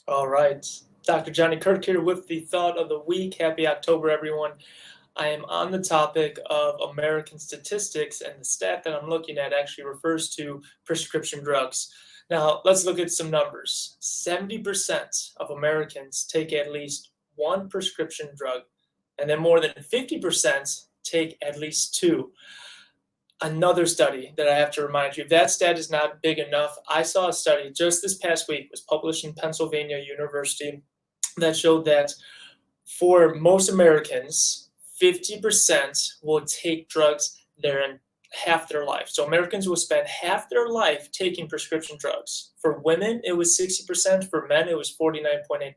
All right. Dr. Johnny Kirk here with the thought of the week. Happy October, everyone. I am on the topic of American statistics, and the stat that I'm looking at actually refers to prescription drugs. Now, let's look at some numbers. 70% of Americans take at least one prescription drug, and then more than 50% take at least two. Another study that I have to remind you, if that stat is not big enough, I saw a study just this past week, was published in Pennsylvania University, that showed that for most Americans, 50% will take drugs in half their life. So Americans will spend half their life taking prescription drugs. For women, it was 60%. For men, it was 49.8%.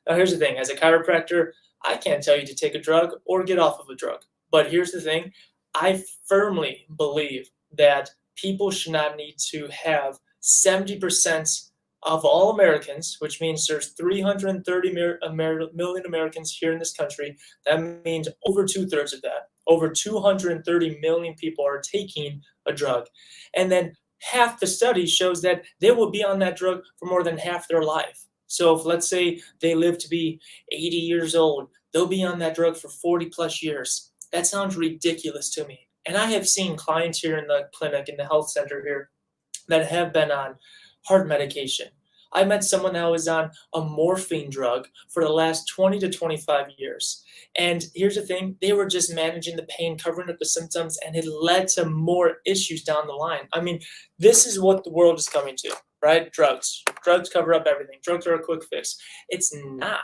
Now, here's the thing. As a chiropractor, I can't tell you to take a drug or get off of a drug. But here's the thing. I firmly believe that people should not need to have 70% of all Americans, which means there's 330 million Americans here in this country. That means over two-thirds of that, over 230 million people are taking a drug. And then half the study shows that they will be on that drug for more than half their life. So if, let's say, they live to be 80 years old, they'll be on that drug for 40 plus years. That sounds ridiculous to me. And I have seen clients here in the clinic, in the health center here, that have been on heart medication. I met someone that was on a morphine drug for the last 20 to 25 years. And here's the thing, they were just managing the pain, covering up the symptoms, and it led to more issues down the line. I mean, this is what the world is coming to, right? Drugs. Drugs cover up everything. Drugs are a quick fix. It's not.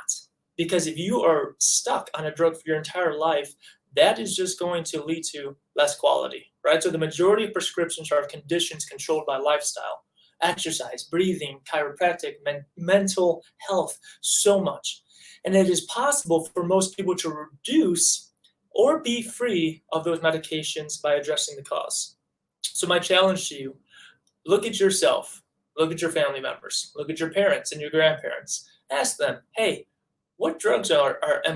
Because if you are stuck on a drug for your entire life, that is just going to lead to less quality, right? So the majority of prescriptions are conditions controlled by lifestyle, exercise, breathing, chiropractic, mental health, so much. And it is possible for most people to reduce or be free of those medications by addressing the cause. So my challenge to you, look at yourself, look at your family members, look at your parents and your grandparents. Ask them, hey, what drugs am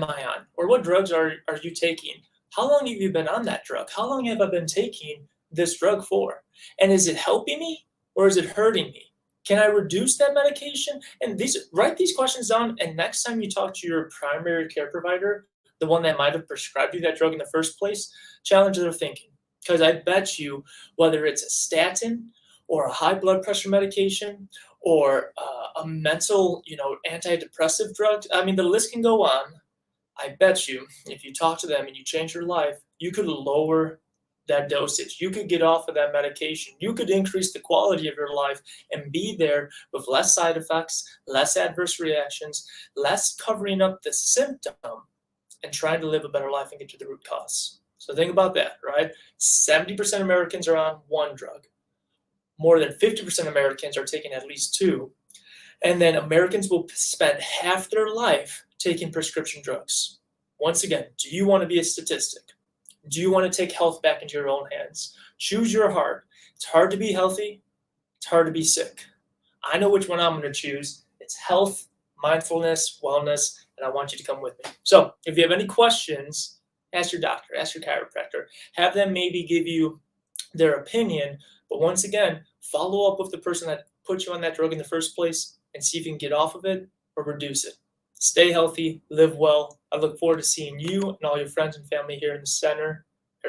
I on? Or what drugs are you taking? How long have you been on that drug? How long have I been taking this drug for? And is it helping me or is it hurting me? Can I reduce that medication? And write these questions down. And next time you talk to your primary care provider, the one that might have prescribed you that drug in the first place, challenge their thinking. Because I bet you, whether it's a statin or a high blood pressure medication or a mental, antidepressive drug, I mean, the list can go on. I bet you, if you talk to them and you change your life, you could lower that dosage. You could get off of that medication. You could increase the quality of your life and be there with less side effects, less adverse reactions, less covering up the symptom, and trying to live a better life and get to the root cause. So think about that, right? 70% of Americans are on one drug. More than 50% of Americans are taking at least two. And then Americans will spend half their life taking prescription drugs. Once again, do you want to be a statistic? Do you want to take health back into your own hands? Choose your heart. It's hard to be healthy. It's hard to be sick. I know which one I'm going to choose. It's health, mindfulness, wellness, and I want you to come with me. So if you have any questions, ask your doctor, ask your chiropractor. Have them maybe give you their opinion. But once again, follow up with the person that put you on that drug in the first place and see if you can get off of it or reduce it. Stay healthy, live well. I look forward to seeing you and all your friends and family here in the center